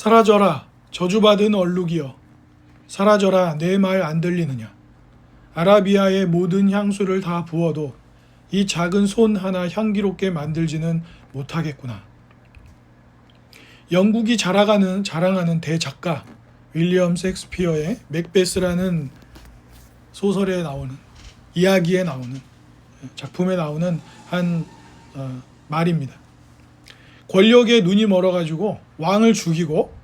사라져라 저주받은 얼룩이여, 사라져라 내 말 안 들리느냐. 아라비아의 모든 향수를 다 부어도 이 작은 손 하나 향기롭게 만들지는 못하겠구나. 영국이 자랑하는 대작가 윌리엄 셰익스피어의 맥베스라는 소설에 나오는, 이야기에 나오는, 작품에 나오는 한 말입니다. 권력에 눈이 멀어가지고 왕을 죽이고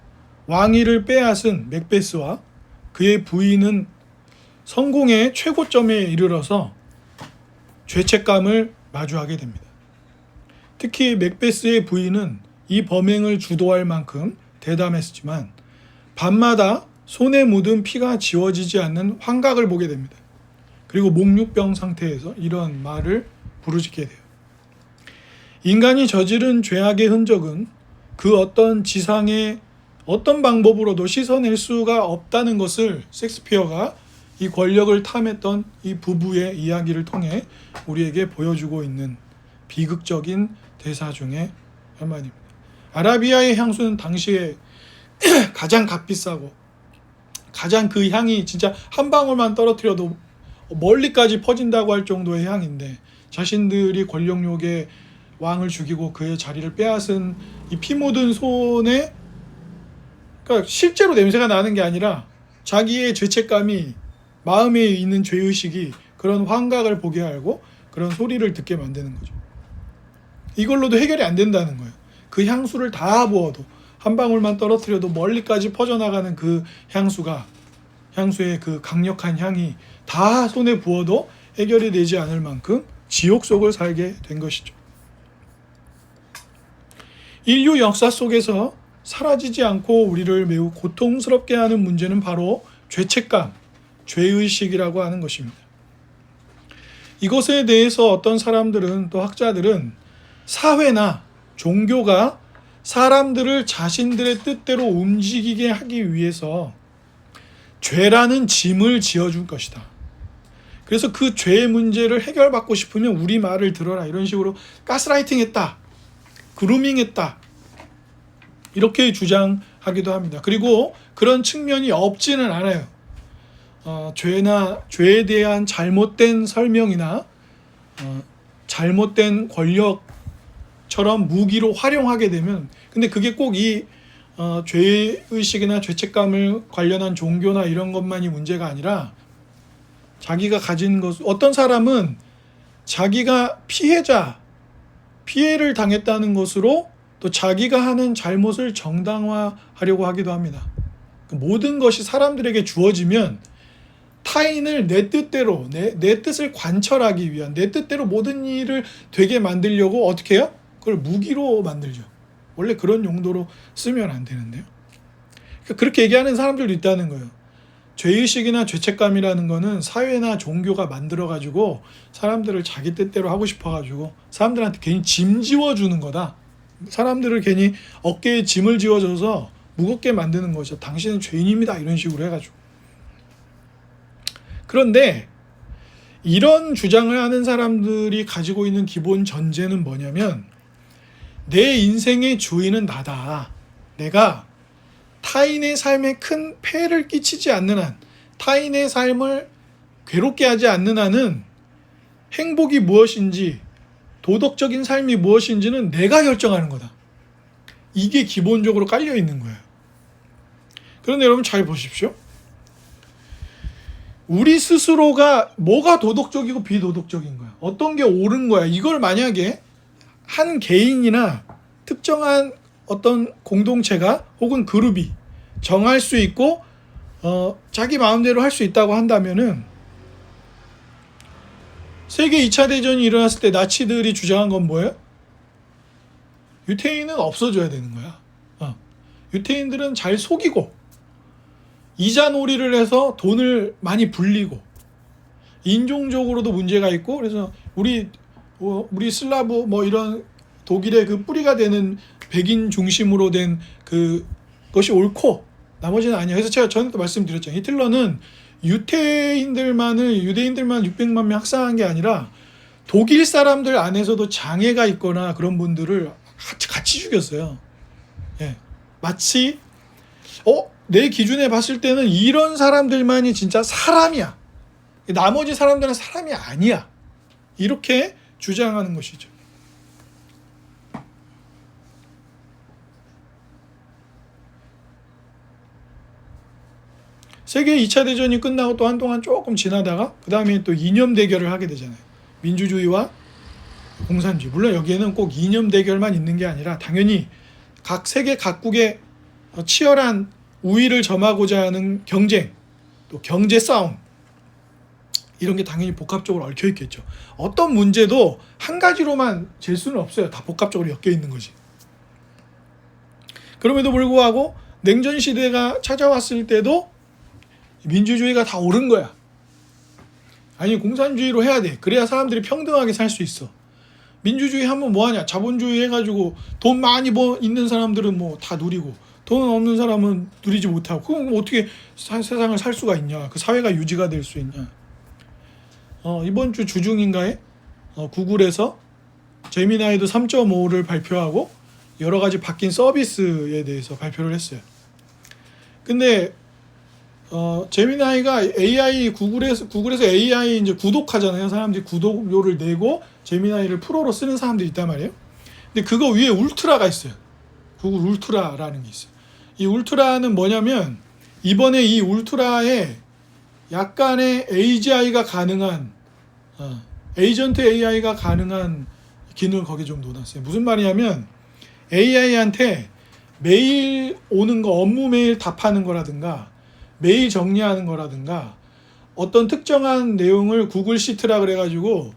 왕위를 빼앗은 맥베스와 그의 부인은 성공의 최고점에 이르러서 죄책감을 마주하게 됩니다. 특히 맥베스의 부인은 이 범행을 주도할 만큼 대담했지만 밤마다 손에 묻은 피가 지워지지 않는 환각을 보게 됩니다. 그리고 목류병 상태에서 이런 말을 부르짖게 돼요. 인간이 저지른 죄악의 흔적은 그 어떤 지상의 어떤 방법으로도 씻어낼 수가 없다는 것을 셰익스피어가 이 권력을 탐했던 이 부부의 이야기를 통해 우리에게 보여주고 있는 비극적인 대사 중에 한마디입니다. 아라비아의 향수는 당시에 가장 값비싸고 가장 그 향이 진짜 한 방울만 떨어뜨려도 멀리까지 퍼진다고 할 정도의 향인데, 자신들이 권력욕에 왕을 죽이고 그의 자리를 빼앗은 이 피 묻은 손에, 그러니까 실제로 냄새가 나는 게 아니라 자기의 죄책감이, 마음에 있는 죄의식이 그런 환각을 보게 하고 그런 소리를 듣게 만드는 거죠. 이걸로도 해결이 안 된다는 거예요. 그 향수를 다 부어도 한 방울만 떨어뜨려도 멀리까지 퍼져나가는 그 향수의 그 강력한 향이 다 손에 부어도 해결이 되지 않을 만큼 지옥 속을 살게 된 것이죠. 인류 역사 속에서 사라지지 않고 우리를 매우 고통스럽게 하는 문제는 바로 죄책감, 죄의식이라고 하는 것입니다. 이것에 대해서 어떤 사람들은, 또 학자들은 사회나 종교가 사람들을 자신들의 뜻대로 움직이게 하기 위해서 죄라는 짐을 지어준 것이다. 그래서 그 죄의 문제를 해결받고 싶으면 우리 말을 들어라, 이런 식으로 가스라이팅했다, 그루밍했다, 이렇게 주장하기도 합니다. 그리고 그런 측면이 없지는 않아요. 죄에 대한 잘못된 설명이나 잘못된 권력처럼 무기로 활용하게 되면, 근데 그게 꼭 이 죄의식이나 죄책감을 관련한 종교나 이런 것만이 문제가 아니라 자기가 가진 것, 어떤 사람은 자기가 피해를 당했다는 것으로 또 자기가 하는 잘못을 정당화하려고 하기도 합니다. 모든 것이 사람들에게 주어지면 타인을 내 뜻대로, 내 뜻을 관철하기 위한, 내 뜻대로 모든 일을 되게 만들려고 어떻게 해요? 그걸 무기로 만들죠. 원래 그런 용도로 쓰면 안 되는데요. 그렇게 얘기하는 사람들도 있다는 거예요. 죄의식이나 죄책감이라는 거는 사회나 종교가 만들어가지고 사람들을 자기 뜻대로 하고 싶어가지고 사람들한테 괜히 짐 지워주는 거다. 사람들을 괜히 어깨에 짐을 지워줘서 무겁게 만드는 거죠. 당신은 죄인입니다, 이런 식으로 해가지고. 그런데 이런 주장을 하는 사람들이 가지고 있는 기본 전제는 뭐냐면, 내 인생의 주인은 나다. 내가 타인의 삶에 큰 폐해를 끼치지 않는 한, 타인의 삶을 괴롭게 하지 않는 한은 행복이 무엇인지, 도덕적인 삶이 무엇인지는 내가 결정하는 거다. 이게 기본적으로 깔려 있는 거예요. 그런데 여러분 잘 보십시오. 우리 스스로가 뭐가 도덕적이고 비도덕적인 거야, 어떤 게 옳은 거야, 이걸 만약에 한 개인이나 특정한 어떤 공동체가 혹은 그룹이 정할 수 있고 자기 마음대로 할 수 있다고 한다면은, 세계 2차 대전이 일어났을 때 나치들이 주장한 건 뭐예요? 유태인은 없어져야 되는 거야. 유태인들은 잘 속이고 이자놀이를 해서 돈을 많이 불리고 인종적으로도 문제가 있고, 그래서 우리 슬라브 이런 독일의 그 뿌리가 되는 백인 중심으로 된 그것이 옳고 나머지는 아니야. 그래서 제가 전에도 말씀드렸죠. 히틀러는 유대인들만 600만 명 학살한 게 아니라 독일 사람들 안에서도 장애가 있거나 그런 분들을 같이 죽였어요. 예. 마치 내 기준에 봤을 때는 이런 사람들만이 진짜 사람이야. 나머지 사람들은 사람이 아니야. 이렇게 주장하는 것이죠. 세계 2차 대전이 끝나고 또 한동안 조금 지나다가 그 다음에 또 이념 대결을 하게 되잖아요. 민주주의와 공산주의. 물론 여기에는 꼭 이념 대결만 있는 게 아니라 당연히 각 세계 각국의 치열한 우위를 점하고자 하는 경쟁, 또 경제 싸움, 이런 게 당연히 복합적으로 얽혀 있겠죠. 어떤 문제도 한 가지로만 잴 수는 없어요. 다 복합적으로 엮여 있는 거지. 그럼에도 불구하고 냉전 시대가 찾아왔을 때도 민주주의가 다 옳은 거야. 아니, 공산주의로 해야 돼. 그래야 사람들이 평등하게 살 수 있어. 민주주의 하면 뭐하냐? 자본주의 해가지고 돈 많이 있는 사람들은 뭐 다 누리고 돈 없는 사람은 누리지 못하고, 그럼 어떻게 세상을 살 수가 있냐? 그 사회가 유지가 될 수 있냐? 이번 주 주중인가에 구글에서 제미나이도 3.5를 발표하고 여러 가지 바뀐 서비스에 대해서 발표를 했어요. 근데 제미나이가 AI 구글에서 AI 이제 구독하잖아요. 사람들이 구독료를 내고 제미나이를 프로로 쓰는 사람들이 있단 말이에요. 근데 그거 위에 울트라가 있어요. 구글 울트라라는 게 있어요. 이 울트라는 뭐냐면 이번에 이 울트라에 약간의 AGI가 가능한 에이전트 AI가 가능한 기능을 거기에 좀 넣어놨어요. 무슨 말이냐면 AI한테 메일 오는 거, 업무 메일 답하는 거라든가 메일 정리하는 거라든가 어떤 특정한 내용을 구글 시트라 그래가지고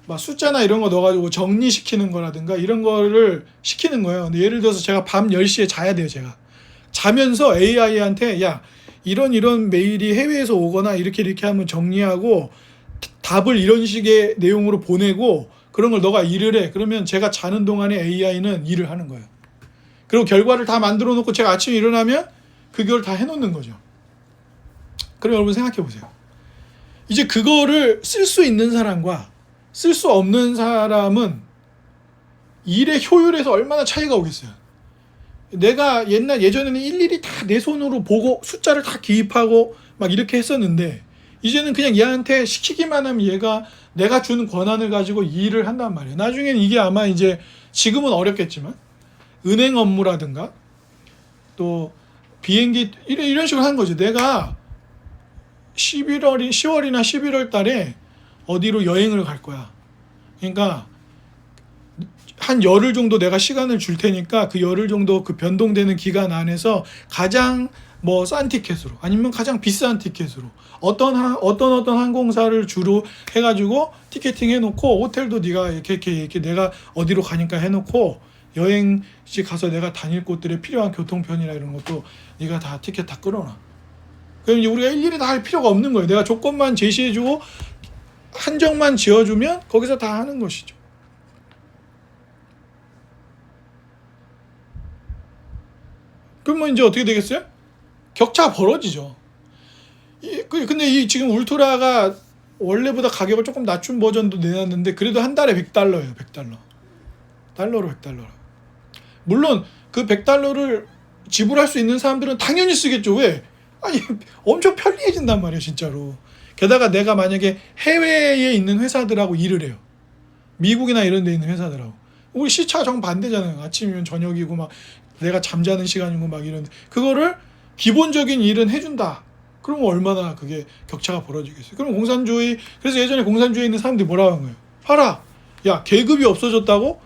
막 숫자나 이런 거 넣어가지고 정리시키는 거라든가 이런 거를 시키는 거예요. 근데 예를 들어서 제가 밤 10시에 자야 돼요. 제가 자면서 AI한테 야, 이런 메일이 해외에서 오거나 이렇게 하면 정리하고 답을 이런 식의 내용으로 보내고 그런 걸 너가 일을 해. 그러면 제가 자는 동안에 AI는 일을 하는 거예요. 그리고 결과를 다 만들어 놓고 제가 아침에 일어나면 그걸 다 해놓는 거죠. 그럼 여러분 생각해 보세요. 이제 그거를 쓸 수 있는 사람과 쓸 수 없는 사람은 일의 효율에서 얼마나 차이가 오겠어요. 내가 예전에는 일일이 다 내 손으로 보고 숫자를 다 기입하고 막 이렇게 했었는데 이제는 그냥 얘한테 시키기만 하면 얘가 내가 주는 권한을 가지고 일을 한단 말이에요. 나중에는 이게 아마 이제 지금은 어렵겠지만 은행 업무라든가 또 비행기 이런 식으로 하는 거죠. 내가 10월이나 11월 달에 어디로 여행을 갈 거야. 그러니까 한 열흘 정도 내가 시간을 줄 테니까 그 열흘 정도 그 변동되는 기간 안에서 가장 뭐 싼 티켓으로 아니면 가장 비싼 티켓으로 어떤 항공사를 주로 해가지고 티켓팅 해놓고 호텔도 네가 이렇게 내가 어디로 가니까 해놓고 여행지 가서 내가 다닐 곳들에 필요한 교통편이나 이런 것도 네가 다 티켓 다 끌어놔. 그럼 이제 우리가 일일이 다 할 필요가 없는 거예요. 내가 조건만 제시해주고 한정만 지어주면 거기서 다 하는 것이죠. 그러면 이제 어떻게 되겠어요? 격차가 벌어지죠. 근데 지금 울트라가 원래보다 가격을 조금 낮춘 버전도 내놨는데 그래도 한 달에 $100예요. $100. 달러로 $100. 물론 그 $100를 지불할 수 있는 사람들은 당연히 쓰겠죠. 왜? 아니 엄청 편리해진단 말이에요. 진짜로. 게다가 내가 만약에 해외에 있는 회사들하고 일을 해요. 미국이나 이런 데 있는 회사들하고. 우리 시차 정반대잖아요. 아침이면 저녁이고 막 내가 잠자는 시간이고 막 이런 그거를 기본적인 일은 해준다. 그러면 얼마나 그게 격차가 벌어지겠어요. 그럼 그래서 예전에 공산주의에 있는 사람들이 뭐라고 한 거예요. 봐라. 야, 계급이 없어졌다고?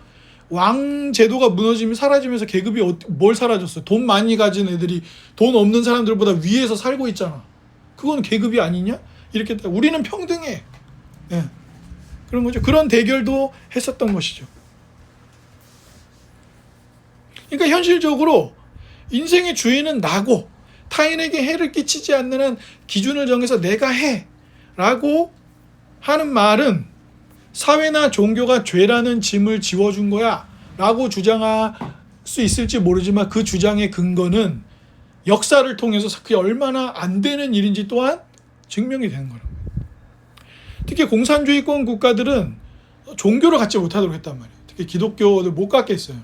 왕 제도가 사라지면서 계급이 뭘 사라졌어? 돈 많이 가진 애들이 돈 없는 사람들보다 위에서 살고 있잖아. 그건 계급이 아니냐? 이렇게 우리는 평등해. 네. 그런 거죠. 그런 대결도 했었던 것이죠. 그러니까 현실적으로 인생의 주인은 나고 타인에게 해를 끼치지 않는 한 기준을 정해서 내가 해 라고 하는 말은 사회나 종교가 죄라는 짐을 지워준 거야 라고 주장할 수 있을지 모르지만 그 주장의 근거는 역사를 통해서 그게 얼마나 안 되는 일인지 또한 증명이 되는 거라고. 특히 공산주의권 국가들은 종교를 갖지 못하도록 했단 말이에요. 특히 기독교를 못 갖게 했어요.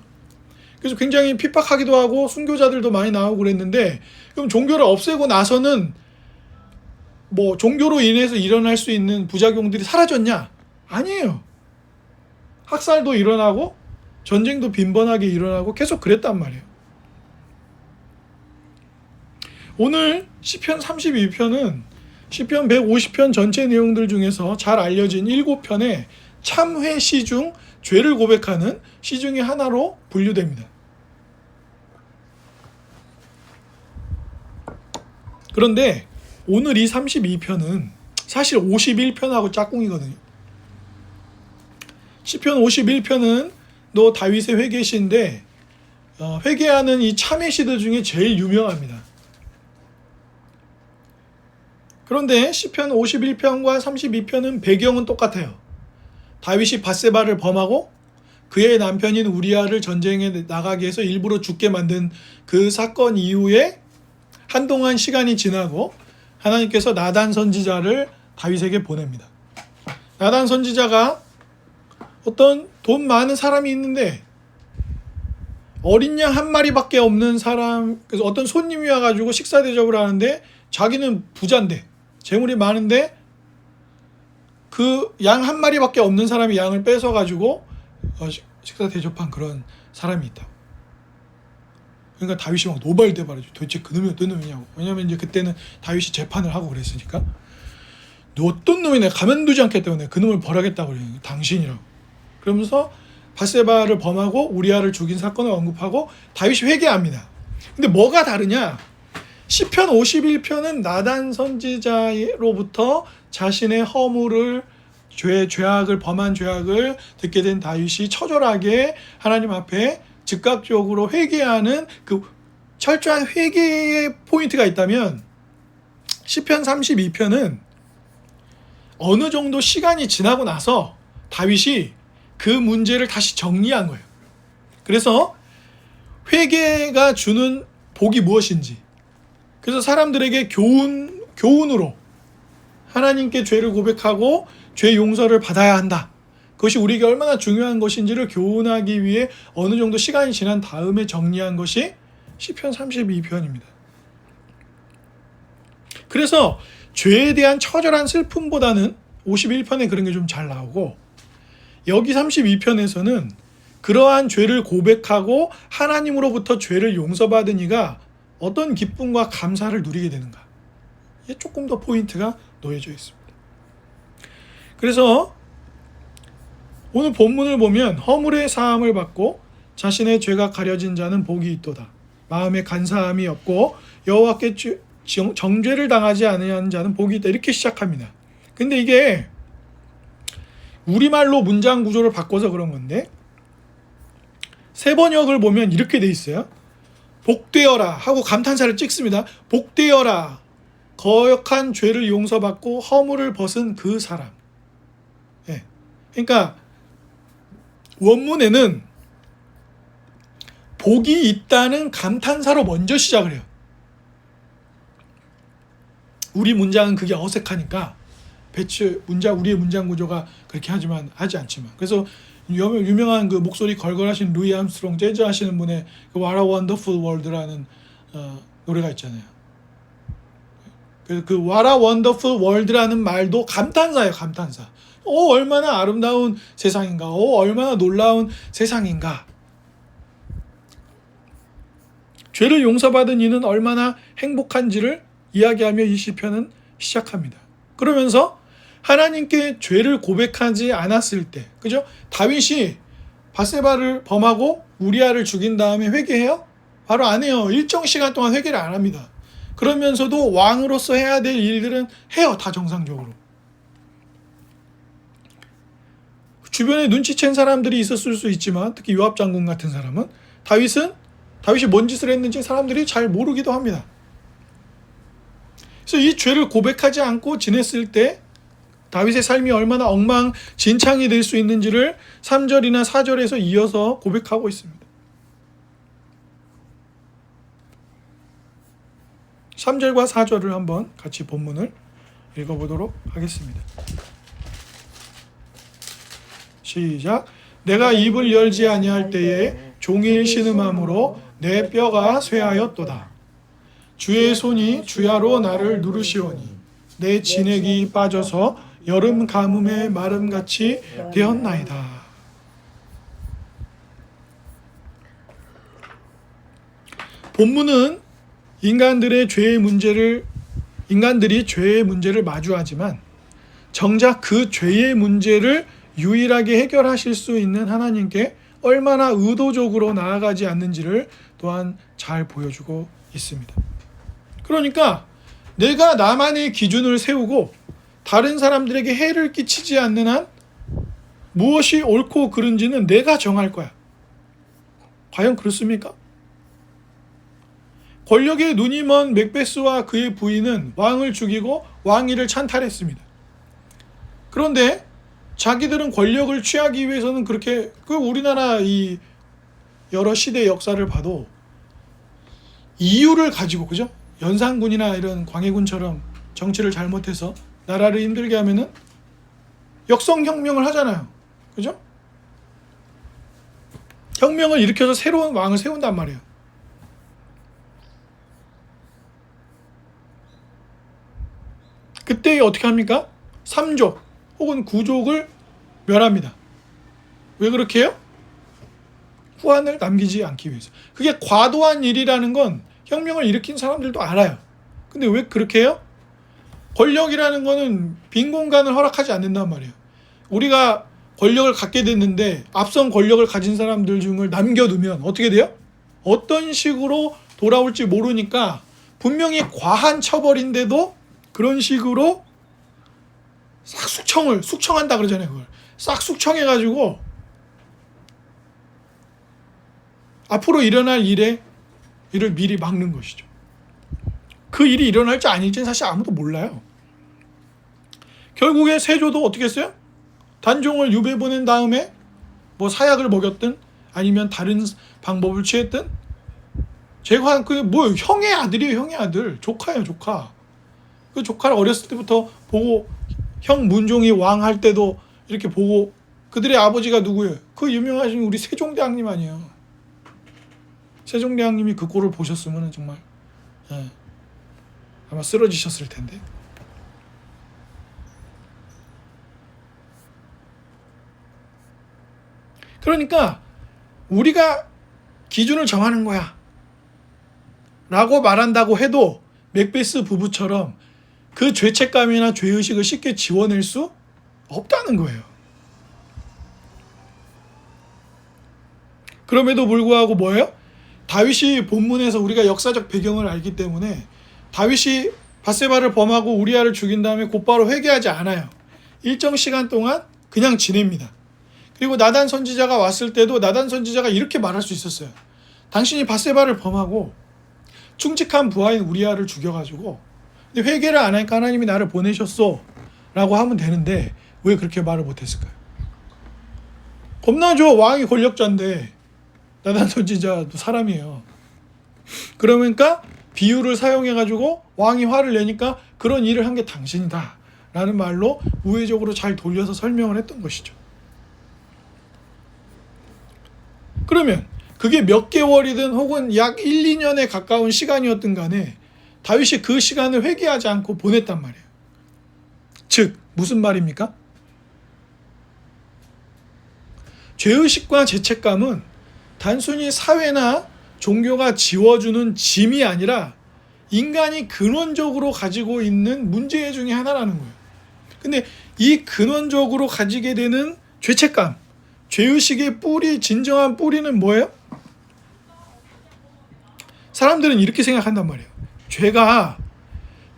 그래서 굉장히 핍박하기도 하고 순교자들도 많이 나오고 그랬는데, 그럼 종교를 없애고 나서는 뭐 종교로 인해서 일어날 수 있는 부작용들이 사라졌냐? 아니에요. 학살도 일어나고 전쟁도 빈번하게 일어나고 계속 그랬단 말이에요. 오늘 시편 32편은 시편 150편 전체 내용들 중에서 잘 알려진 7편의 참회 시중, 죄를 고백하는 시중의 하나로 분류됩니다. 그런데 오늘 이 32편은 사실 51편하고 짝꿍이거든요. 시편 51편은 너 다윗의 회개시인데 회개하는 이 참회 시들 중에 제일 유명합니다. 그런데 시편 51편과 32편은 배경은 똑같아요. 다윗이 밧세바를 범하고 그의 남편인 우리아를 전쟁에 나가게 해서 일부러 죽게 만든 그 사건 이후에 한동안 시간이 지나고 하나님께서 나단 선지자를 다윗에게 보냅니다. 나단 선지자가 어떤 돈 많은 사람이 있는데 어린 양 한 마리밖에 없는 사람, 그래서 어떤 손님이 와가지고 식사 대접을 하는데 자기는 부자인데 재물이 많은데 그 양 한 마리밖에 없는 사람이 양을 뺏어가지고 식사 대접한 그런 사람이 있다. 그러니까 다윗이 막 노발대발하죠. 도대체 그놈이 어떤 놈이냐고. 왜냐면 이제 그때는 다윗이 재판을 하고 그랬으니까. 너 어떤 놈이 내가 가만두지 않겠다. 내가 그놈을 벌하겠다고 그래요. 당신이라고. 그러면서 밧세바를 범하고 우리아를 죽인 사건을 언급하고 다윗이 회개합니다. 근데 뭐가 다르냐? 시편 51편은 나단 선지자로부터 자신의 허물을 죄악을 범한 죄악을 듣게 된 다윗이 처절하게 하나님 앞에 즉각적으로 회개하는 그 철저한 회개의 포인트가 있다면, 시편 32편은 어느 정도 시간이 지나고 나서 다윗이 그 문제를 다시 정리한 거예요. 그래서 회개가 주는 복이 무엇인지, 그래서 사람들에게 교훈으로 하나님께 죄를 고백하고 죄 용서를 받아야 한다. 그것이 우리에게 얼마나 중요한 것인지를 교훈하기 위해 어느 정도 시간이 지난 다음에 정리한 것이 시편 32편입니다. 그래서 죄에 대한 처절한 슬픔보다는 51편에 그런 게 좀 잘 나오고, 여기 32편에서는 그러한 죄를 고백하고 하나님으로부터 죄를 용서받은 이가 어떤 기쁨과 감사를 누리게 되는가, 이게 조금 더 포인트가 놓여져 있습니다. 그래서 오늘 본문을 보면 허물의 사함을 받고 자신의 죄가 가려진 자는 복이 있도다. 마음에 간사함이 없고 여호와께 정죄를 당하지 아니하는 자는 복이 있다. 이렇게 시작합니다. 근데 이게 우리말로 문장 구조를 바꿔서 그런 건데, 새 번역을 보면 이렇게 돼 있어요. 복되어라 하고 감탄사를 찍습니다. 복되어라, 거역한 죄를 용서받고 허물을 벗은 그 사람. 예. 그러니까 원문에는 복이 있다는 감탄사로 먼저 시작을 해요. 우리 문장은 그게 어색하니까 우리의 문장 구조가 그렇게 하지 않지만. 그래서 유명한 그 목소리 걸걸하신 루이 암스트롱 재즈 하시는 분의 그 What a Wonderful World라는 노래가 있잖아요. 그래서 그 What a Wonderful World라는 말도 감탄사예요. 감탄사. 얼마나 아름다운 세상인가. 얼마나 놀라운 세상인가. 죄를 용서받은 이는 얼마나 행복한지를 이야기하며 이 시편은 시작합니다. 그러면서 하나님께 죄를 고백하지 않았을 때, 그죠? 다윗이 밧세바를 범하고 우리아를 죽인 다음에 회개해요? 바로 안 해요. 일정 시간 동안 회개를 안 합니다. 그러면서도 왕으로서 해야 될 일들은 해요. 다 정상적으로. 주변에 눈치챈 사람들이 있었을 수 있지만, 특히 요압 장군 같은 사람은 다윗이 뭔 짓을 했는지 사람들이 잘 모르기도 합니다. 그래서 이 죄를 고백하지 않고 지냈을 때 다윗의 삶이 얼마나 엉망진창이 될 수 있는지를 3절이나 4절에서 이어서 고백하고 있습니다. 3절과 4절을 한번 같이 본문을 읽어보도록 하겠습니다. 시작. 내가 입을 열지 아니할 때에 종일 신음함으로 내 뼈가 쇠하였도다. 주의 손이 주야로 나를 누르시오니 내 진액이 빠져서 여름 가뭄의 마름같이 되었나이다. 본문은 인간들이 죄의 문제를 마주하지만 정작 그 죄의 문제를 유일하게 해결하실 수 있는 하나님께 얼마나 의도적으로 나아가지 않는지를 또한 잘 보여주고 있습니다. 그러니까 내가 나만의 기준을 세우고 다른 사람들에게 해를 끼치지 않는 한 무엇이 옳고 그른지는 내가 정할 거야. 과연 그렇습니까? 권력의 눈이 먼 맥베스와 그의 부인은 왕을 죽이고 왕위를 찬탈했습니다. 그런데 자기들은 권력을 취하기 위해서는 그렇게 우리나라 이 여러 시대 역사를 봐도 이유를 가지고, 그죠? 연산군이나 이런 광해군처럼 정치를 잘못해서 나라를 힘들게 하면은 역성혁명을 하잖아요. 그죠? 혁명을 일으켜서 새로운 왕을 세운단 말이에요. 그때 어떻게 합니까? 3족 혹은 9족을 멸합니다. 왜 그렇게 해요? 후환을 남기지 않기 위해서. 그게 과도한 일이라는 건 혁명을 일으킨 사람들도 알아요. 근데 왜 그렇게 해요? 권력이라는 거는 빈 공간을 허락하지 않는단 말이에요. 우리가 권력을 갖게 됐는데 앞선 권력을 가진 사람들 중을 남겨두면 어떻게 돼요? 어떤 식으로 돌아올지 모르니까 분명히 과한 처벌인데도 그런 식으로 싹 숙청한다 그러잖아요. 그걸 싹 숙청해가지고 앞으로 일어날 일을 미리 막는 것이죠. 그 일이 일어날지 아닐지는 사실 아무도 몰라요. 결국에 세조도 어떻게 했어요? 단종을 유배 보낸 다음에 뭐 사약을 먹였든 아니면 다른 방법을 취했든 제가 형의 아들이에요. 형의 아들. 조카예요. 조카. 그 조카를 어렸을 때부터 보고 형 문종이 왕 할 때도 이렇게 보고 그들의 아버지가 누구예요? 그 유명하신 우리 세종대왕님 아니에요. 세종대왕님이 그 꼴을 보셨으면 정말 아마 쓰러지셨을 텐데. 그러니까 우리가 기준을 정하는 거야 라고 말한다고 해도 맥베스 부부처럼 그 죄책감이나 죄의식을 쉽게 지워낼 수 없다는 거예요. 그럼에도 불구하고 뭐예요? 다윗이 본문에서 우리가 역사적 배경을 알기 때문에 다윗이 밧세바를 범하고 우리아를 죽인 다음에 곧바로 회개하지 않아요. 일정 시간 동안 그냥 지냅니다. 그리고 나단 선지자가 왔을 때도 나단 선지자가 이렇게 말할 수 있었어요. 당신이 밧세바를 범하고 충직한 부하인 우리아를 죽여가지고 근데 회개를 안 하니까 하나님이 나를 보내셨어 라고 하면 되는데 왜 그렇게 말을 못했을까요? 겁나죠. 왕이 권력자인데 나단 선지자도 사람이에요. 그러니까 비유를 사용해가지고 왕이 화를 내니까 그런 일을 한 게 당신이다 라는 말로 우회적으로 잘 돌려서 설명을 했던 것이죠. 그러면 그게 몇 개월이든 혹은 약 1, 2년에 가까운 시간이었든 간에 다윗이 그 시간을 회개하지 않고 보냈단 말이에요. 즉 무슨 말입니까? 죄의식과 죄책감은 단순히 사회나 종교가 지워주는 짐이 아니라 인간이 근원적으로 가지고 있는 문제 중에 하나라는 거예요. 근데 이 근원적으로 가지게 되는 죄책감, 죄의식의 뿌리, 진정한 뿌리는 뭐예요? 사람들은 이렇게 생각한단 말이에요. 죄가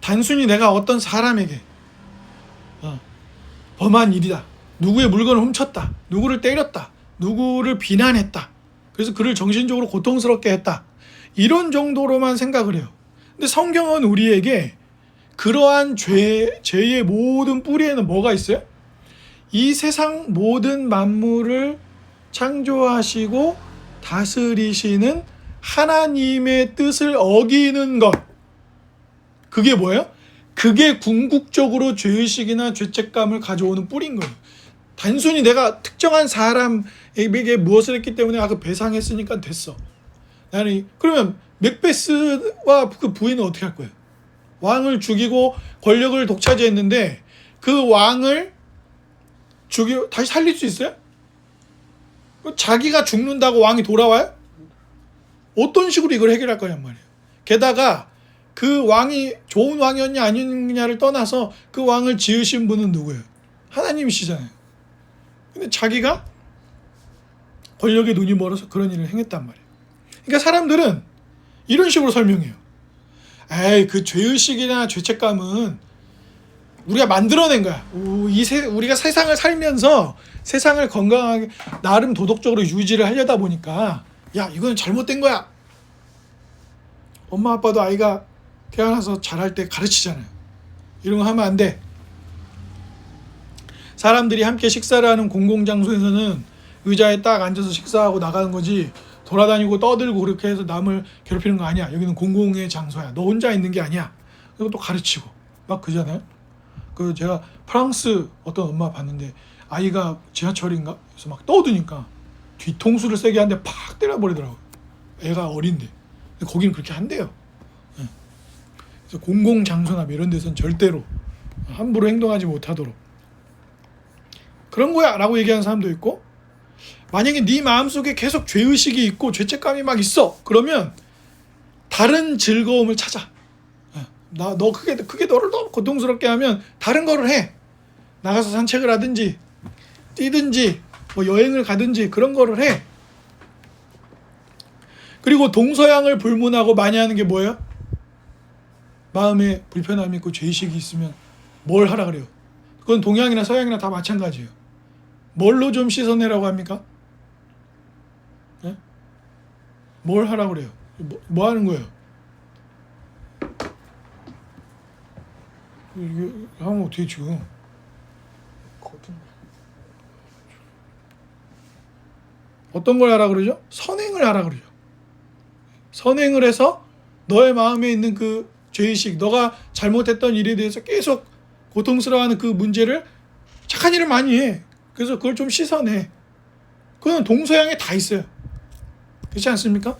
단순히 내가 어떤 사람에게 범한 일이다. 누구의 물건을 훔쳤다. 누구를 때렸다. 누구를 비난했다. 그래서 그를 정신적으로 고통스럽게 했다. 이런 정도로만 생각을 해요. 근데 성경은 우리에게 그러한 죄의 모든 뿌리에는 뭐가 있어요? 이 세상 모든 만물을 창조하시고 다스리시는 하나님의 뜻을 어기는 것. 그게 뭐예요? 그게 궁극적으로 죄의식이나 죄책감을 가져오는 뿌리인 거예요. 단순히 내가 특정한 사람에게 무엇을 했기 때문에 그 배상했으니까 됐어. 나는 그러면 맥베스와 그 부인은 어떻게 할 거예요? 왕을 죽이고 권력을 독차지했는데 그 왕을 죽이고 다시 살릴 수 있어요? 자기가 죽는다고 왕이 돌아와요? 어떤 식으로 이걸 해결할 거냔 말이에요. 게다가 그 왕이 좋은 왕이었냐 아니냐를 떠나서 그 왕을 지으신 분은 누구예요? 하나님이시잖아요. 근데 자기가 권력에 눈이 멀어서 그런 일을 행했단 말이에요. 그러니까 사람들은 이런 식으로 설명해요. 에이, 그 죄의식이나 죄책감은 우리가 만들어낸 거야. 우리가 세상을 살면서 세상을 건강하게 나름 도덕적으로 유지를 하려다 보니까 야, 이거는 잘못된 거야. 엄마 아빠도 아이가 태어나서 자랄 때 가르치잖아요. 이런 거 하면 안 돼. 사람들이 함께 식사를 하는 공공장소에서는 의자에 딱 앉아서 식사하고 나가는 거지 돌아다니고 떠들고 그렇게 해서 남을 괴롭히는 거 아니야. 여기는 공공의 장소야. 너 혼자 있는 게 아니야. 그리고 또 가르치고 막 그러잖아요. 그 제가 프랑스 어떤 엄마 봤는데 아이가 지하철인가? 그래서 막 떠드니까 뒤통수를 세게 한 대 팍 때려버리더라고요. 애가 어린데. 근데 거기는 그렇게 한대요. 그래서 공공장소나 이런 데서는 절대로 함부로 행동하지 못하도록 그런 거야 라고 얘기하는 사람도 있고, 만약에 네 마음속에 계속 죄의식이 있고 죄책감이 막 있어, 그러면 다른 즐거움을 찾아. 너 그게 너를 너무 고통스럽게 하면 다른 거를 해. 나가서 산책을 하든지 뛰든지 뭐 여행을 가든지 그런 거를 해. 그리고 동서양을 불문하고 많이 하는 게 뭐예요? 마음에 불편함이 있고 죄의식이 있으면 뭘 하라 그래요? 그건 동양이나 서양이나 다 마찬가지예요. 뭘로 좀 씻어내라고 합니까? 네? 뭘 하라고 그래요? 뭐 하는 거예요? 이게 하면 어떻게 지금? 어떤 걸 하라 그러죠? 선행을 하라 그러죠. 선행을 해서 너의 마음에 있는 그 죄의식, 너가 잘못했던 일에 대해서 계속 고통스러워하는 그 문제를 착한 일을 많이 해. 그래서 그걸 좀 씻어내. 그건 동서양에 다 있어요. 그렇지 않습니까?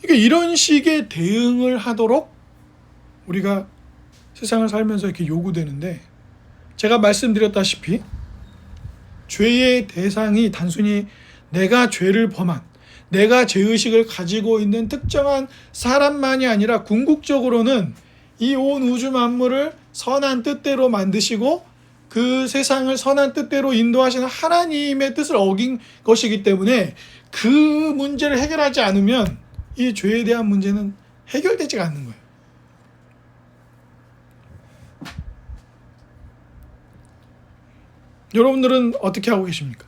그러니까 이런 식의 대응을 하도록 우리가 세상을 살면서 이렇게 요구되는데, 제가 말씀드렸다시피 죄의 대상이 단순히 내가 죄를 범한, 내가 죄의식을 가지고 있는 특정한 사람만이 아니라 궁극적으로는 이 온 우주 만물을 선한 뜻대로 만드시고 그 세상을 선한 뜻대로 인도하시는 하나님의 뜻을 어긴 것이기 때문에 그 문제를 해결하지 않으면 이 죄에 대한 문제는 해결되지가 않는 거예요. 여러분들은 어떻게 하고 계십니까?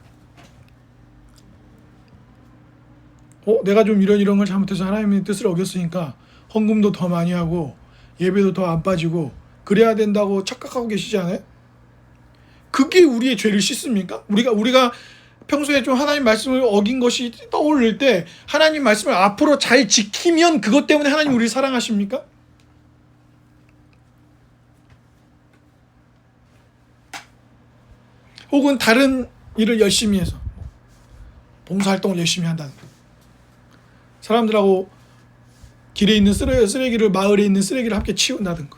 내가 좀 이런 걸 잘못해서 하나님의 뜻을 어겼으니까 헌금도 더 많이 하고 예배도 더 안 빠지고 그래야 된다고 착각하고 계시지 않아요? 그게 우리의 죄를 씻습니까? 우리가 평소에 좀 하나님 말씀을 어긴 것이 떠오를 때 하나님 말씀을 앞으로 잘 지키면 그것 때문에 하나님 우리를 사랑하십니까? 혹은 다른 일을 열심히 해서 봉사활동을 열심히 한다든가, 사람들하고 길에 있는 쓰레기를, 마을에 있는 쓰레기를 함께 치운다든가,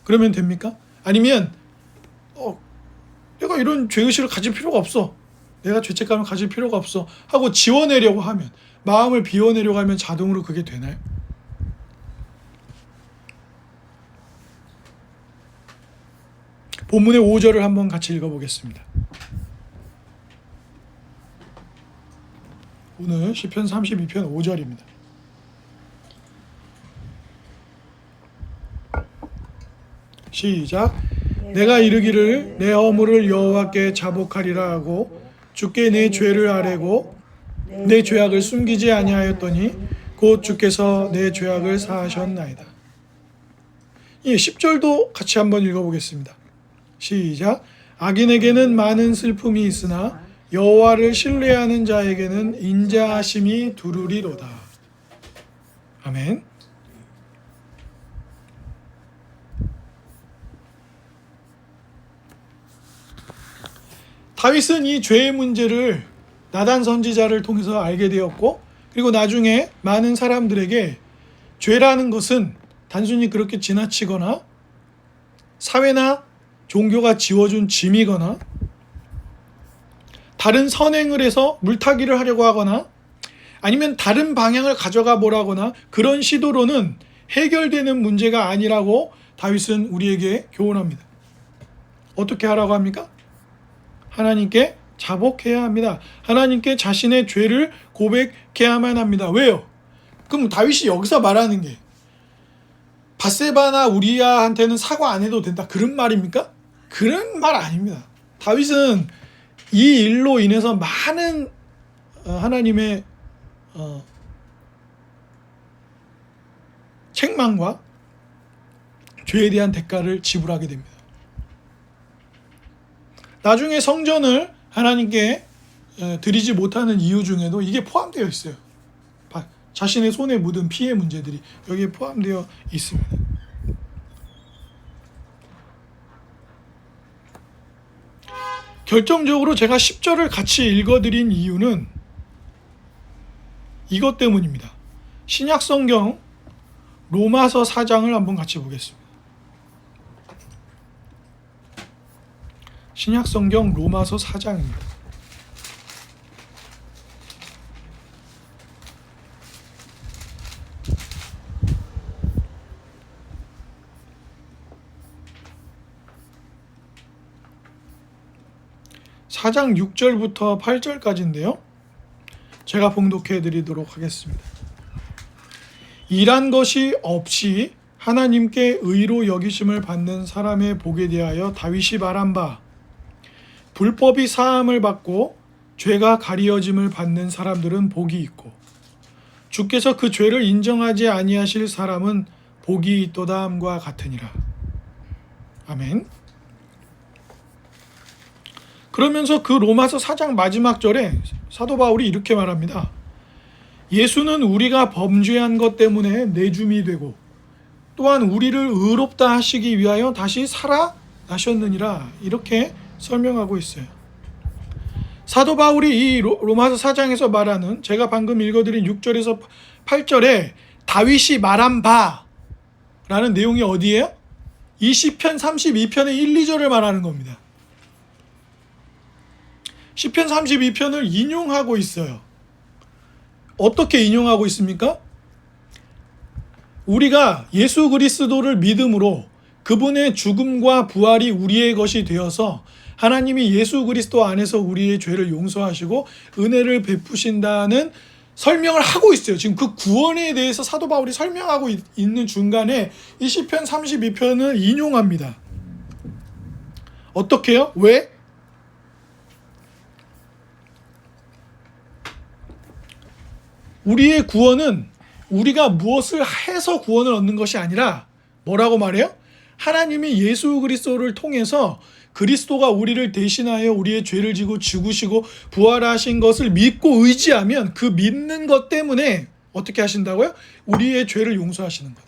그러면 됩니까? 아니면 내가 이런 죄의식을 가질 필요가 없어, 내가 죄책감을 가질 필요가 없어 하고 지워내려고 하면, 마음을 비워내려고 하면 자동으로 그게 되나요? 본문의 5절을 한번 같이 읽어보겠습니다. 오늘 시편 32편 5절입니다. 시작. 내가 이르기를 내 허물을 여호와께 자복하리라 하고 주께 내 죄를 아뢰고 내 죄악을 숨기지 아니하였더니 곧 주께서 내 죄악을 사하셨나이다. 이 10절도 같이 한번 읽어보겠습니다. 시작. 악인에게는 많은 슬픔이 있으나 여호와를 신뢰하는 자에게는 인자하심이 두루리로다. 아멘. 다윗은 이 죄의 문제를 나단 선지자를 통해서 알게 되었고, 그리고 나중에 많은 사람들에게 죄라는 것은 단순히 그렇게 지나치거나 사회나 종교가 지워준 짐이거나 다른 선행을 해서 물타기를 하려고 하거나 아니면 다른 방향을 가져가 보라거나 그런 시도로는 해결되는 문제가 아니라고 다윗은 우리에게 교훈합니다. 어떻게 하라고 합니까? 하나님께 자복해야 합니다. 하나님께 자신의 죄를 고백해야만 합니다. 왜요? 그럼 다윗이 여기서 말하는 게 밧세바나 우리야한테는 사과 안 해도 된다, 그런 말입니까? 그런 말 아닙니다. 다윗은 이 일로 인해서 많은 하나님의 책망과 죄에 대한 대가를 지불하게 됩니다. 나중에 성전을 하나님께 드리지 못하는 이유 중에도 이게 포함되어 있어요. 자신의 손에 묻은 피의 문제들이 여기에 포함되어 있습니다. 결정적으로 제가 10절을 같이 읽어드린 이유는 이것 때문입니다. 신약성경 로마서 4장을 한번 같이 보겠습니다. 신약성경 로마서 4장입니다. (4장) 6절부터 8절까지인데요. 제가 봉독해 드리도록 하겠습니다. 일한 것이 없이 하나님께 의로 여기심을 받는 사람의 복에 대하여 다윗이 말한 바, 불법이 사함을 받고 죄가 가리어짐을 받는 사람들은 복이 있고 주께서 그 죄를 인정하지 아니하실 사람은 복이 있도다 함과 같으니라. 아멘. 그러면서 그 로마서 4장 마지막 절에 사도 바울이 이렇게 말합니다. 예수는 우리가 범죄한 것 때문에 내줌이 되고 또한 우리를 의롭다 하시기 위하여 다시 살아나셨느니라, 이렇게 설명하고 있어요. 사도 바울이 이 로마서 4장에서 말하는, 제가 방금 읽어드린 6절에서 8절에 다윗이 말한 바라는 내용이 어디예요? 이 시편 32편의 1, 2절을 말하는 겁니다. 시편 32편을 인용하고 있어요. 어떻게 인용하고 있습니까? 우리가 예수 그리스도를 믿음으로 그분의 죽음과 부활이 우리의 것이 되어서 하나님이 예수 그리스도 안에서 우리의 죄를 용서하시고 은혜를 베푸신다는 설명을 하고 있어요. 지금 그 구원에 대해서 사도 바울이 설명하고 있는 중간에 이 시편 32편을 인용합니다. 어떻게요? 왜? 우리의 구원은 우리가 무엇을 해서 구원을 얻는 것이 아니라 뭐라고 말해요? 하나님이 예수 그리스도를 통해서 그리스도가 우리를 대신하여 우리의 죄를 지고 죽으시고 부활하신 것을 믿고 의지하면 그 믿는 것 때문에 어떻게 하신다고요? 우리의 죄를 용서하시는 거다.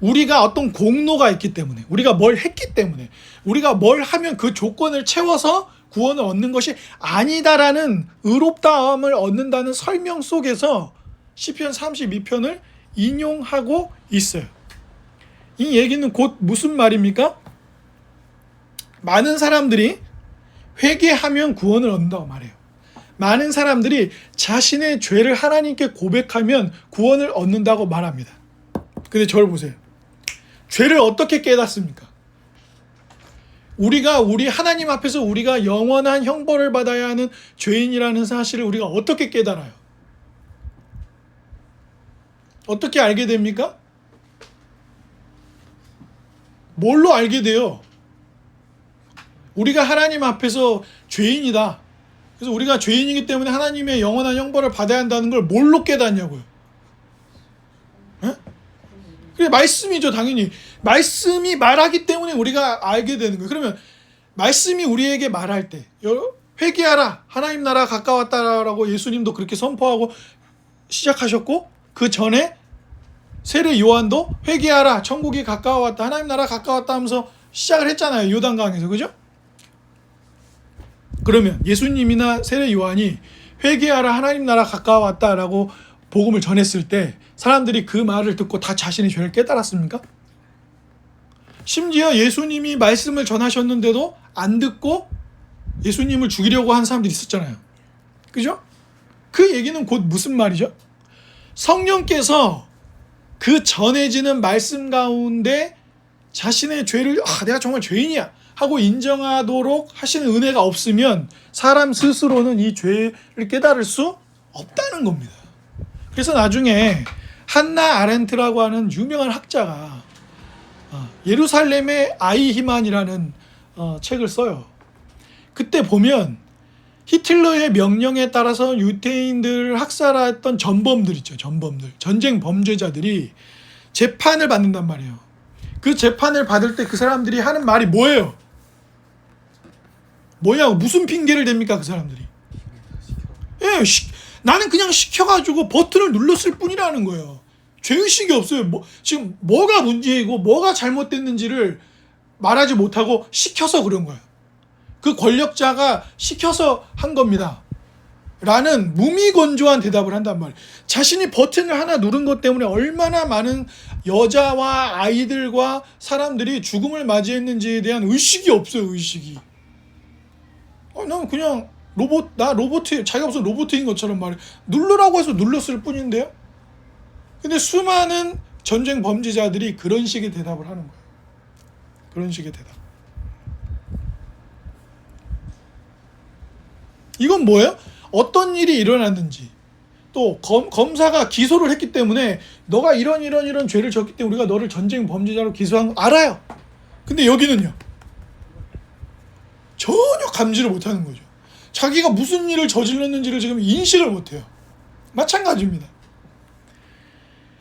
우리가 어떤 공로가 있기 때문에, 우리가 뭘 했기 때문에, 우리가 뭘 하면 그 조건을 채워서 구원을 얻는 것이 아니다라는 의롭다함을 얻는다는 설명 속에서 시편 32편을 인용하고 있어요. 이 얘기는 곧 무슨 말입니까? 많은 사람들이 회개하면 구원을 얻는다고 말해요. 많은 사람들이 자신의 죄를 하나님께 고백하면 구원을 얻는다고 말합니다. 근데 저를 보세요. 죄를 어떻게 깨닫습니까? 우리 하나님 앞에서 우리가 영원한 형벌을 받아야 하는 죄인이라는 사실을 우리가 어떻게 깨달아요? 어떻게 알게 됩니까? 뭘로 알게 돼요? 우리가 하나님 앞에서 죄인이다. 그래서 우리가 죄인이기 때문에 하나님의 영원한 형벌을 받아야 한다는 걸 뭘로 깨닫냐고요? 에? 그게 말씀이죠, 당연히. 말씀이 말하기 때문에 우리가 알게 되는 거예요. 그러면 말씀이 우리에게 말할 때 회개하라, 하나님 나라 가까웠다라고 예수님도 그렇게 선포하고 시작하셨고, 그 전에 세례 요한도 회개하라, 천국이 가까웠다, 하나님 나라 가까웠다 하면서 시작을 했잖아요, 요단강에서. 그죠? 그러면 예수님이나 세례 요한이 회개하라 하나님 나라 가까워왔다라고 복음을 전했을 때 사람들이 그 말을 듣고 다 자신의 죄를 깨달았습니까? 심지어 예수님이 말씀을 전하셨는데도 안 듣고 예수님을 죽이려고 한 사람들이 있었잖아요. 그죠? 그 얘기는 곧 무슨 말이죠? 성령께서 그 전해지는 말씀 가운데 자신의 죄를 내가 정말 죄인이야 하고 인정하도록 하시는 은혜가 없으면 사람 스스로는 이 죄를 깨달을 수 없다는 겁니다. 그래서 나중에 한나 아렌트라고 하는 유명한 학자가 예루살렘의 아이히만이라는 책을 써요. 그때 보면 히틀러의 명령에 따라서 유대인들을 학살했던 전범들 있죠. 전범들. 전쟁 범죄자들이 재판을 받는단 말이에요. 그 재판을 받을 때 그 사람들이 하는 말이 뭐예요? 뭐냐고, 무슨 핑계를 댑니까 그 사람들이? 예, 나는 그냥 시켜가지고 버튼을 눌렀을 뿐이라는 거예요. 죄의식이 없어요. 지금 뭐가 문제이고 뭐가 잘못됐는지를 말하지 못하고 시켜서 그런 거예요. 그 권력자가 시켜서 한 겁니다. 라는 무미건조한 대답을 한단 말이에요. 자신이 버튼을 하나 누른 것 때문에 얼마나 많은 여자와 아이들과 사람들이 죽음을 맞이했는지에 대한 의식이 없어요. 의식이. 난 그냥 자기가 무슨 로봇인 것처럼 말해. 누르라고 해서 눌렀을 뿐인데요. 근데 수많은 전쟁 범죄자들이 그런 식의 대답을 하는 거예요. 그런 식의 대답. 이건 뭐예요? 어떤 일이 일어났는지, 또 검사가 기소를 했기 때문에 너가 이런 죄를 졌기 때문에 우리가 너를 전쟁 범죄자로 기소한 거 알아요. 근데 여기는요, 전혀 감지를 못하는 거죠. 자기가 무슨 일을 저질렀는지를 지금 인식을 못해요. 마찬가지입니다.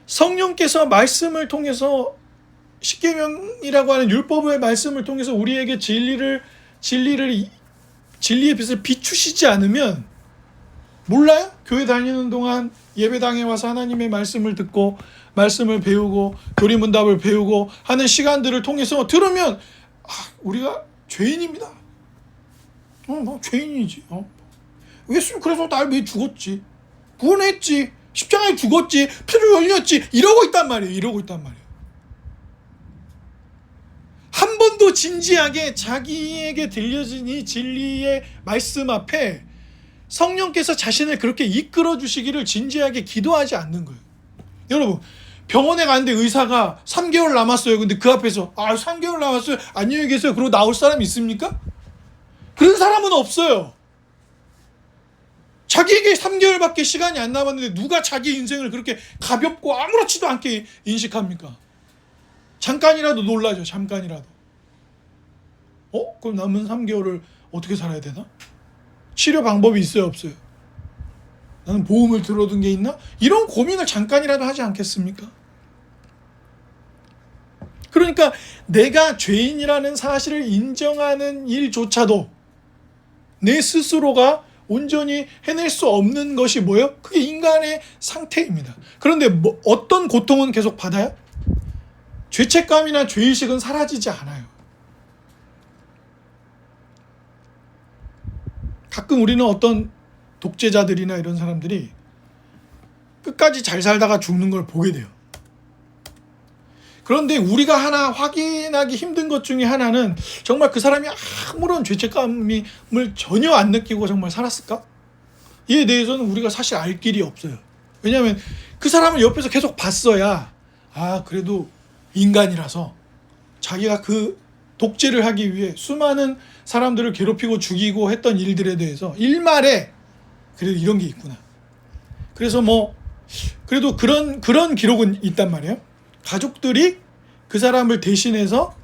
성령께서 말씀을 통해서, 십계명이라고 하는 율법의 말씀을 통해서 우리에게 진리의 빛을 비추시지 않으면, 몰라요? 교회 다니는 동안 예배당에 와서 하나님의 말씀을 듣고 말씀을 배우고 교리문답을 배우고 하는 시간들을 통해서 들으면 우리가 죄인입니다. 죄인이지. 예수님 그래서 날 위해 죽었지, 구원했지, 십자가에 죽었지, 피를 흘렸지, 이러고 있단 말이에요. 한 번도 진지하게 자기에게 들려진 이 진리의 말씀 앞에 성령께서 자신을 그렇게 이끌어 주시기를 진지하게 기도하지 않는 거예요. 여러분, 병원에 갔는데 의사가 3개월 남았어요. 근데 그 앞에서 3개월 남았어요, 안녕히 계세요, 그러고 나올 사람이 있습니까? 그런 사람은 없어요. 자기에게 3개월밖에 시간이 안 남았는데 누가 자기 인생을 그렇게 가볍고 아무렇지도 않게 인식합니까? 잠깐이라도 놀라죠. 잠깐이라도. 그럼 남은 3개월을 어떻게 살아야 되나? 치료 방법이 있어요, 없어요? 나는 보험을 들어둔 게 있나? 이런 고민을 잠깐이라도 하지 않겠습니까? 그러니까 내가 죄인이라는 사실을 인정하는 일조차도 내 스스로가 온전히 해낼 수 없는 것이 뭐예요? 그게 인간의 상태입니다. 그런데 어떤 고통은 계속 받아요? 죄책감이나 죄의식은 사라지지 않아요. 가끔 우리는 어떤 독재자들이나 이런 사람들이 끝까지 잘 살다가 죽는 걸 보게 돼요. 그런데 우리가 하나 확인하기 힘든 것 중에 하나는, 정말 그 사람이 아무런 죄책감을 전혀 안 느끼고 정말 살았을까? 이에 대해서는 우리가 사실 알 길이 없어요. 왜냐하면 그 사람을 옆에서 계속 봤어야 그래도 인간이라서 자기가 그 독재를 하기 위해 수많은 사람들을 괴롭히고 죽이고 했던 일들에 대해서 일말에 그래도 이런 게 있구나. 그래서 그래도 그런 기록은 있단 말이에요. 가족들이 그 사람을 대신해서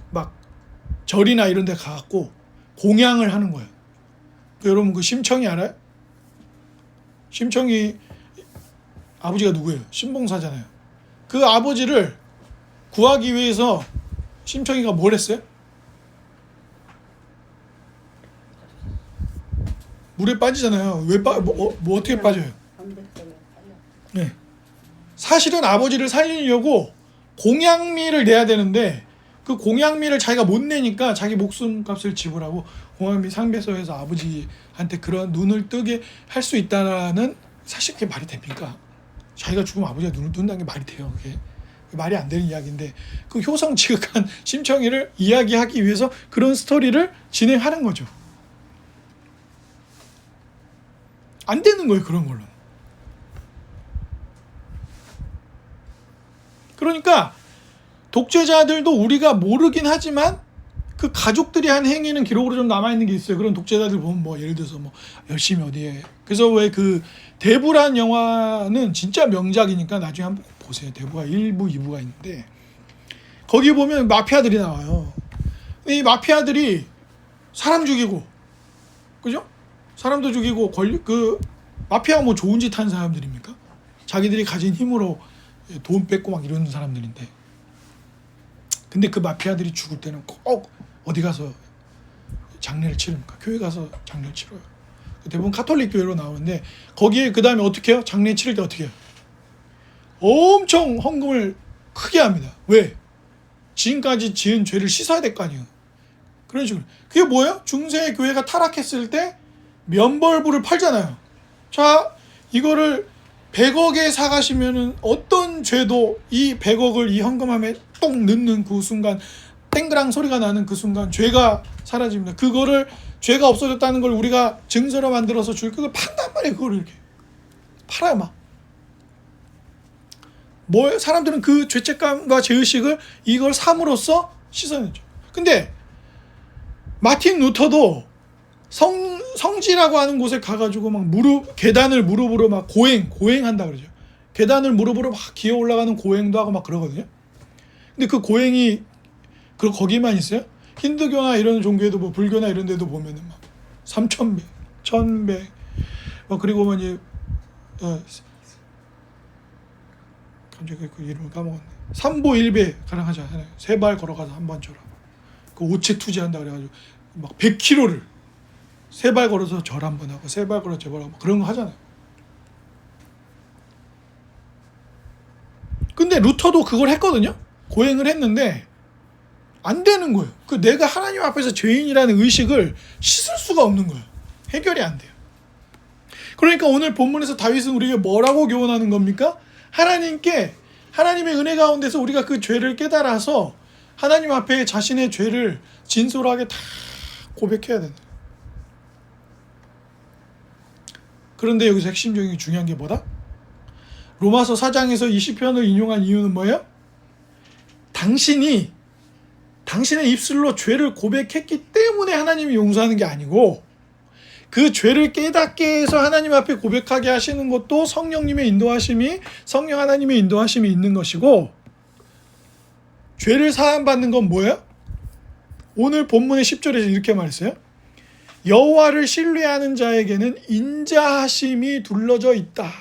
막 절이나 이런 데 가갖고 공양을 하는 거예요. 여러분 그 심청이 알아요? 심청이 아버지가 누구예요? 신봉사잖아요. 그 아버지를 구하기 위해서 심청이가 뭘 했어요? 물에 빠지잖아요. 뭐 어떻게 빠져요? 네. 사실은 아버지를 살리려고 공양미를 내야 되는데 그 공양미를 자기가 못 내니까 자기 목숨값을 지불하고 공양미 상배소에서 아버지한테 그런 눈을 뜨게 할 수 있다라는, 사실 그게 말이 됩니까? 자기가 죽으면 아버지가 눈을 뜬다는 게 말이 돼요? 그게 말이 안 되는 이야기인데, 그 효성 지극한 심청이를 이야기하기 위해서 그런 스토리를 진행하는 거죠. 안 되는 거예요, 그런 걸로. 그러니까 독재자들도 우리가 모르긴 하지만 그 가족들이 한 행위는 기록으로 좀 남아있는 게 있어요. 그런 독재자들 보면 뭐 예를 들어서 뭐 열심히 어디에, 그래서 왜 그 대부란 영화는 진짜 명작이니까 나중에 한번 보세요. 대부가 1부 2부가 있는데 거기 보면 마피아들이 나와요. 이 마피아들이 사람 죽이고, 그죠? 사람도 죽이고, 그 마피아가 뭐 좋은 짓 한 사람들입니까? 자기들이 가진 힘으로 돈 뺏고 막 이러는 사람들인데, 근데 그 마피아들이 죽을 때는 꼭 어디 가서 장례를 치릅니까? 교회 가서 장례를 치러요. 대부분 카톨릭 교회로 나오는데 거기에 그 다음에 어떻게 해요? 장례 치를 때 어떻게 해요? 엄청 헌금을 크게 합니다. 왜? 지금까지 지은 죄를 씻어야 될 거 아니에요. 그런 식으로. 그게 뭐예요? 중세 교회가 타락했을 때 면벌부를 팔잖아요. 자, 이거를 100억에 사가시면은 어떤 죄도 이 100억을 이 헌금함에 똑 넣는 그 순간, 땡그랑 소리가 나는 그 순간 죄가 사라집니다. 그거를 죄가 없어졌다는 걸 우리가 증서로 만들어서 그걸 판단 말이에요. 그걸 이렇게 팔아요, 막. 뭐 사람들은 그 죄책감과 죄의식을 이걸 삼으로써 씻어내죠. 근데 마틴 루터도 성지라고 하는 곳에 가가지고 막 계단을 무릎으로 막 고행한다 그러죠. 계단을 무릎으로 막 기어 올라가는 고행도 하고 막 그러거든요. 근데 그 고행이 거기만 있어요? 힌두교나 이런 종교에도 뭐 불교나 이런 데도 보면은 막 3,000배, 1,000배, 그리고 뭐 이제 갑자기 그 이름을 까먹었네. 삼보일배 가능하잖아요. 3발 걸어가서 한 번 줘라. 그 오체 투지한다 그래가지고 막 100km를 3발 걸어서 절 한 번 하고 3발 걸어서 절 하고 그런 거 하잖아요. 근데 루터도 그걸 했거든요. 고행을 했는데 안 되는 거예요. 그 내가 하나님 앞에서 죄인이라는 의식을 씻을 수가 없는 거예요. 해결이 안 돼요. 그러니까 오늘 본문에서 다윗은 우리에게 뭐라고 교훈하는 겁니까? 하나님의 은혜 가운데서 우리가 그 죄를 깨달아서 하나님 앞에 자신의 죄를 진솔하게 다 고백해야 된다. 그런데 여기서 핵심적인 중요한 게 뭐다? 로마서 4장에서 이 시편을 인용한 이유는 뭐예요? 당신의 입술로 죄를 고백했기 때문에 하나님이 용서하는 게 아니고, 그 죄를 깨닫게 해서 하나님 앞에 고백하게 하시는 것도 성령 하나님의 인도하심이 있는 것이고, 죄를 사함받는 건 뭐예요? 오늘 본문의 10절에서 이렇게 말했어요. 여호와를 신뢰하는 자에게는 인자하심이 둘러져 있다.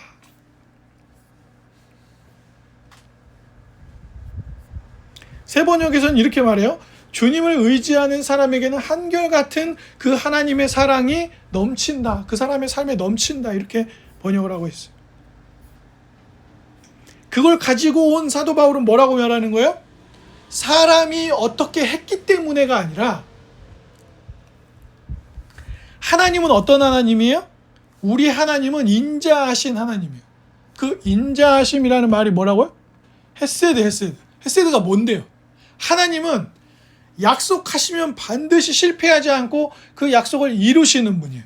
세 번역에서는 이렇게 말해요. 주님을 의지하는 사람에게는 한결같은 그 하나님의 사랑이 넘친다. 그 사람의 삶에 넘친다. 이렇게 번역을 하고 있어요. 그걸 가지고 온 사도 바울은 뭐라고 말하는 거예요? 사람이 어떻게 했기 때문에가 아니라, 하나님은 어떤 하나님이에요? 우리 하나님은 인자하신 하나님이에요. 그 인자하심이라는 말이 뭐라고요? 헤세드가 뭔데요? 하나님은 약속하시면 반드시 실패하지 않고 그 약속을 이루시는 분이에요.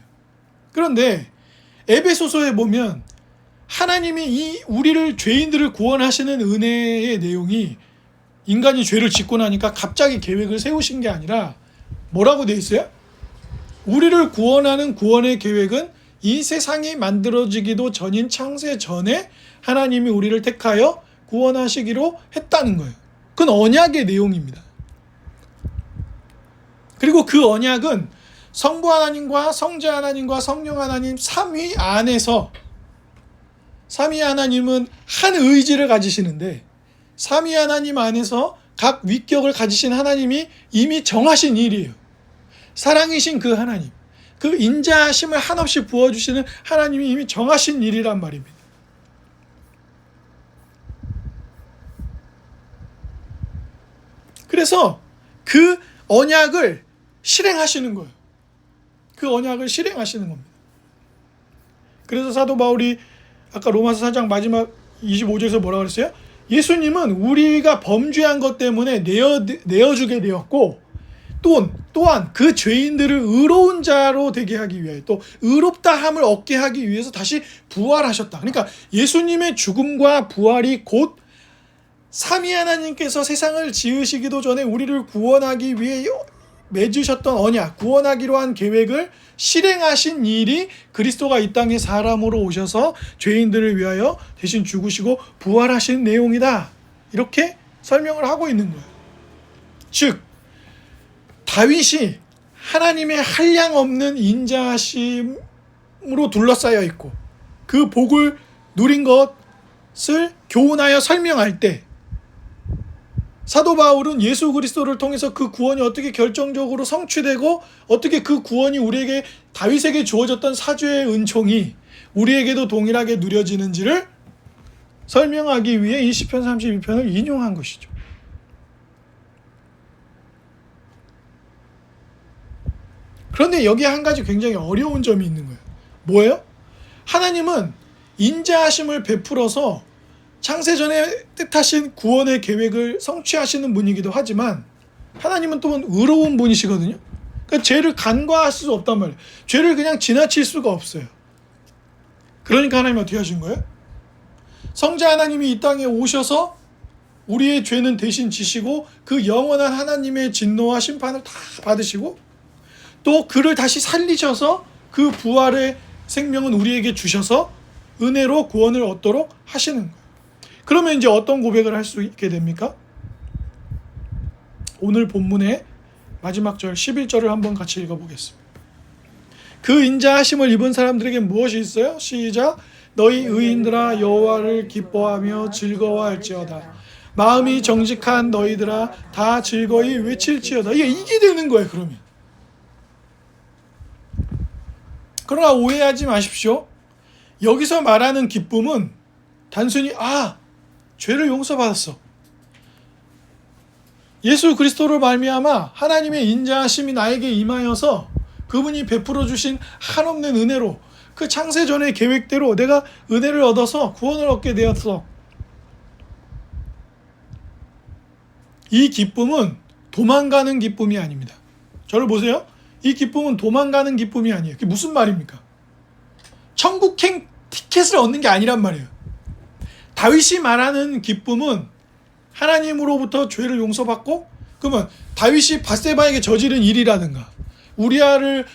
그런데 에베소서에 보면 하나님이 우리를 죄인들을 구원하시는 은혜의 내용이, 인간이 죄를 짓고 나니까 갑자기 계획을 세우신 게 아니라 뭐라고 돼 있어요? 우리를 구원하는 구원의 계획은 이 세상이 만들어지기도 전인 창세 전에 하나님이 우리를 택하여 구원하시기로 했다는 거예요. 그건 언약의 내용입니다. 그리고 그 언약은 성부 하나님과 성자 하나님과 성령 하나님 삼위 안에서, 삼위 하나님은 한 의지를 가지시는데 삼위 하나님 안에서 각 위격을 가지신 하나님이 이미 정하신 일이에요. 사랑이신 그 하나님, 그 인자하심을 한없이 부어주시는 하나님이 이미 정하신 일이란 말입니다. 그래서 그 언약을 실행하시는 거예요. 그 언약을 실행하시는 겁니다. 그래서 사도 바울이 아까 로마서 4장 마지막 25절에서 뭐라 그랬어요? 예수님은 우리가 범죄한 것 때문에 내어주게 되었고 또한 그 죄인들을 의로운 자로 되게 하기 위하여 또 의롭다함을 얻게 하기 위해서 다시 부활하셨다. 그러니까 예수님의 죽음과 부활이 곧 삼위 하나님께서 세상을 지으시기도 전에 우리를 구원하기 위해 맺으셨던 언약, 구원하기로 한 계획을 실행하신 일이 그리스도가 이 땅에 사람으로 오셔서 죄인들을 위하여 대신 죽으시고 부활하신 내용이다. 이렇게 설명을 하고 있는 거예요. 즉 다윗이 하나님의 한량없는 인자하심으로 둘러싸여 있고 그 복을 누린 것을 교훈하여 설명할 때 사도 바울은 예수 그리스도를 통해서 그 구원이 어떻게 결정적으로 성취되고 어떻게 그 구원이 우리에게 다윗에게 주어졌던 사죄의 은총이 우리에게도 동일하게 누려지는지를 설명하기 위해 이 시편 32편을 인용한 것이죠. 그런데 여기에 한 가지 굉장히 어려운 점이 있는 거예요. 뭐예요? 하나님은 인자하심을 베풀어서 창세전에 뜻하신 구원의 계획을 성취하시는 분이기도 하지만 하나님은 또 의로운 분이시거든요. 그러니까 죄를 간과할 수 없단 말이에요. 죄를 그냥 지나칠 수가 없어요. 그러니까 하나님이 어떻게 하신 거예요? 성자 하나님이 이 땅에 오셔서 우리의 죄는 대신 지시고 그 영원한 하나님의 진노와 심판을 다 받으시고 또 그를 다시 살리셔서 그 부활의 생명은 우리에게 주셔서 은혜로 구원을 얻도록 하시는 거예요. 그러면 이제 어떤 고백을 할 수 있게 됩니까? 오늘 본문의 마지막 절 11절을 한번 같이 읽어보겠습니다. 그 인자하심을 입은 사람들에게 무엇이 있어요? 시작. 너희 의인들아 여호와를 기뻐하며 즐거워할지어다. 마음이 정직한 너희들아 다 즐거이 외칠지어다. 이게 되는 거예요. 그러면 그러나 오해하지 마십시오. 여기서 말하는 기쁨은 단순히 죄를 용서받았어. 예수 그리스도로 말미암아 하나님의 인자하심이 나에게 임하여서 그분이 베풀어 주신 한없는 은혜로 그 창세전의 계획대로 내가 은혜를 얻어서 구원을 얻게 되었어. 이 기쁨은 도망가는 기쁨이 아닙니다. 저를 보세요. 이 기쁨은 도망가는 기쁨이 아니에요. 그게 무슨 말입니까? 천국행 티켓을 얻는 게 아니란 말이에요. 다윗이 말하는 기쁨은 하나님으로부터 죄를 용서받고 그러면 다윗이 밧세바에게 저지른 일이라든가 우리아를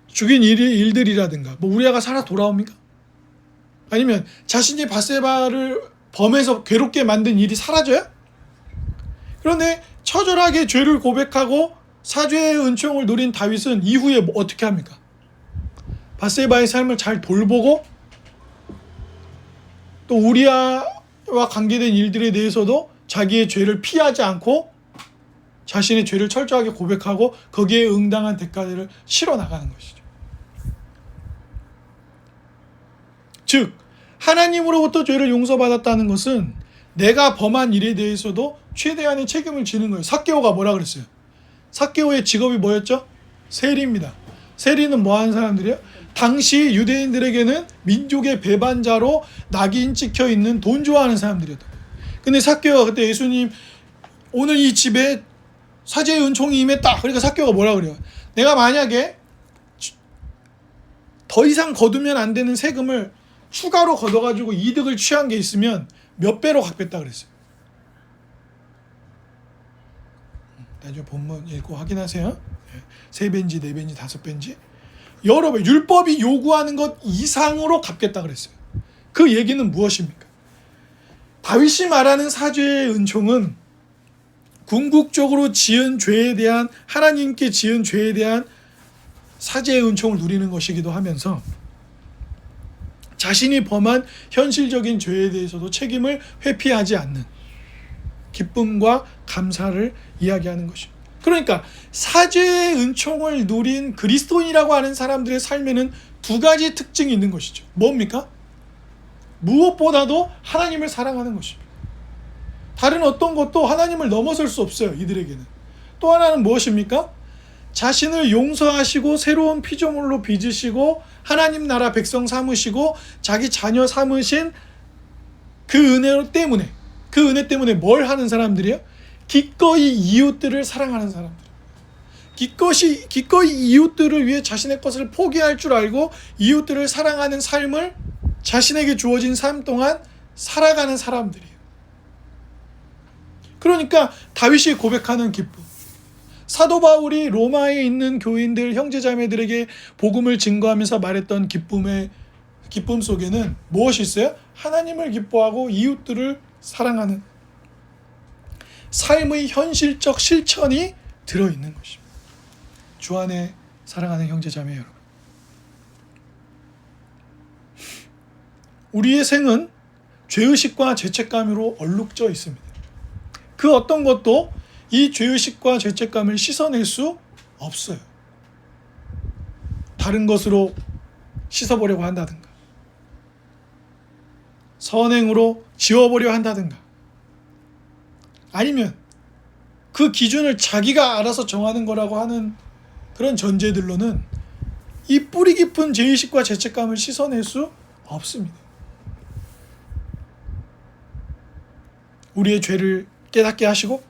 죽인 일들이라든가 우리아가 살아 돌아옵니까? 아니면 자신이 밧세바를 범해서 괴롭게 만든 일이 사라져요? 그런데 처절하게 죄를 고백하고 사죄의 은총을 누린 다윗은 이후에 어떻게 합니까? 밧세바의 삶을 잘 돌보고 또 우리아와 관계된 일들에 대해서도 자기의 죄를 피하지 않고 자신의 죄를 철저하게 고백하고 거기에 응당한 대가를 치러 나가는 것이죠. 즉 하나님으로부터 죄를 용서받았다는 것은 내가 범한 일에 대해서도 최대한의 책임을 지는 거예요. 삭개오가 뭐라 그랬어요? 삭개오의 직업이 뭐였죠? 세리입니다. 세리는 뭐 하는 사람들이에요? 당시 유대인들에게는 민족의 배반자로 낙인 찍혀 있는 돈 좋아하는 사람들이었다. 근데 삭개오가 그때 예수님 오늘 이 집에 사죄의 은총이 임했다. 그러니까 삭개오가 뭐라 그래요? 내가 만약에 더 이상 거두면 안 되는 세금을 추가로 걷어가지고 이득을 취한 게 있으면 몇 배로 갚겠다 그랬어요. 나중에 본문 읽고 확인하세요. 3배인지 4배인지 5배인지 여러 배 율법이 요구하는 것 이상으로 갚겠다 그랬어요. 그 얘기는 무엇입니까? 다윗이 말하는 사죄의 은총은 궁극적으로 지은 죄에 대한 하나님께 지은 죄에 대한 사죄의 은총을 누리는 것이기도 하면서 자신이 범한 현실적인 죄에 대해서도 책임을 회피하지 않는 기쁨과 감사를 이야기하는 것입니다. 그러니까 사죄의 은총을 누린 그리스도인이라고 하는 사람들의 삶에는 두 가지 특징이 있는 것이죠. 뭡니까? 무엇보다도 하나님을 사랑하는 것입니다. 다른 어떤 것도 하나님을 넘어설 수 없어요. 이들에게는. 또 하나는 무엇입니까? 자신을 용서하시고 새로운 피조물로 빚으시고 하나님 나라 백성 삼으시고 자기 자녀 삼으신 그 은혜 때문에 뭘 하는 사람들이요? 기꺼이 이웃들을 사랑하는 사람들. 기꺼이 이웃들을 위해 자신의 것을 포기할 줄 알고 이웃들을 사랑하는 삶을 자신에게 주어진 삶 동안 살아가는 사람들이에요. 그러니까 다윗이 고백하는 기쁨, 사도 바울이 로마에 있는 교인들 형제자매들에게 복음을 증거하면서 말했던 기쁨 속에는 무엇이 있어요? 하나님을 기뻐하고 이웃들을 사랑하는 삶의 현실적 실천이 들어있는 것입니다. 주 안에 사랑하는 형제자매 여러분, 우리의 생은 죄의식과 죄책감으로 얼룩져 있습니다. 그 어떤 것도 이 죄의식과 죄책감을 씻어낼 수 없어요. 다른 것으로 씻어보려고 한다든가, 선행으로 지워보려 한다든가, 아니면 그 기준을 자기가 알아서 정하는 거라고 하는 그런 전제들로는 이 뿌리 깊은 죄의식과 죄책감을 씻어낼 수 없습니다. 우리의 죄를 깨닫게 하시고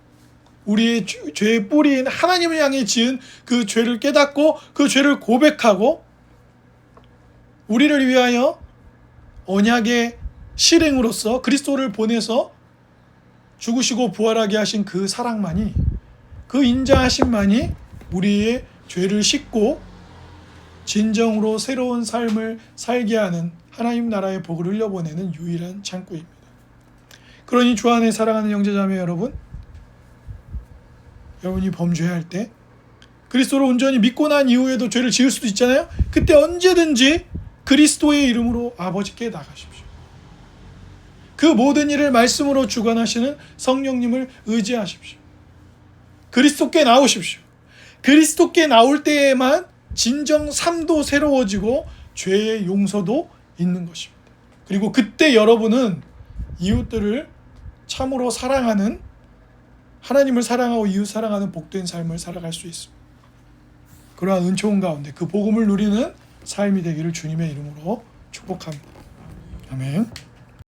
우리의 죄의 뿌리인 하나님을 향해 지은 그 죄를 깨닫고 그 죄를 고백하고 우리를 위하여 언약의 실행으로서 그리스도를 보내서 죽으시고 부활하게 하신 그 사랑만이, 그 인자하심만이 우리의 죄를 씻고 진정으로 새로운 삶을 살게 하는 하나님 나라의 복을 흘려보내는 유일한 창구입니다. 그러니 주 안에 사랑하는 형제자매 여러분, 여러분이 범죄할 때 그리스도를 온전히 믿고 난 이후에도 죄를 지을 수도 있잖아요. 그때 언제든지 그리스도의 이름으로 아버지께 나가십시오. 그 모든 일을 말씀으로 주관하시는 성령님을 의지하십시오. 그리스도께 나오십시오. 그리스도께 나올 때에만 진정 삶도 새로워지고 죄의 용서도 있는 것입니다. 그리고 그때 여러분은 이웃들을 참으로 사랑하는, 하나님을 사랑하고 이웃 사랑하는 복된 삶을 살아갈 수 있습니다. 그러한 은총은 가운데 그 복음을 누리는 삶이 되기를 주님의 이름으로 축복합니다. 아멘.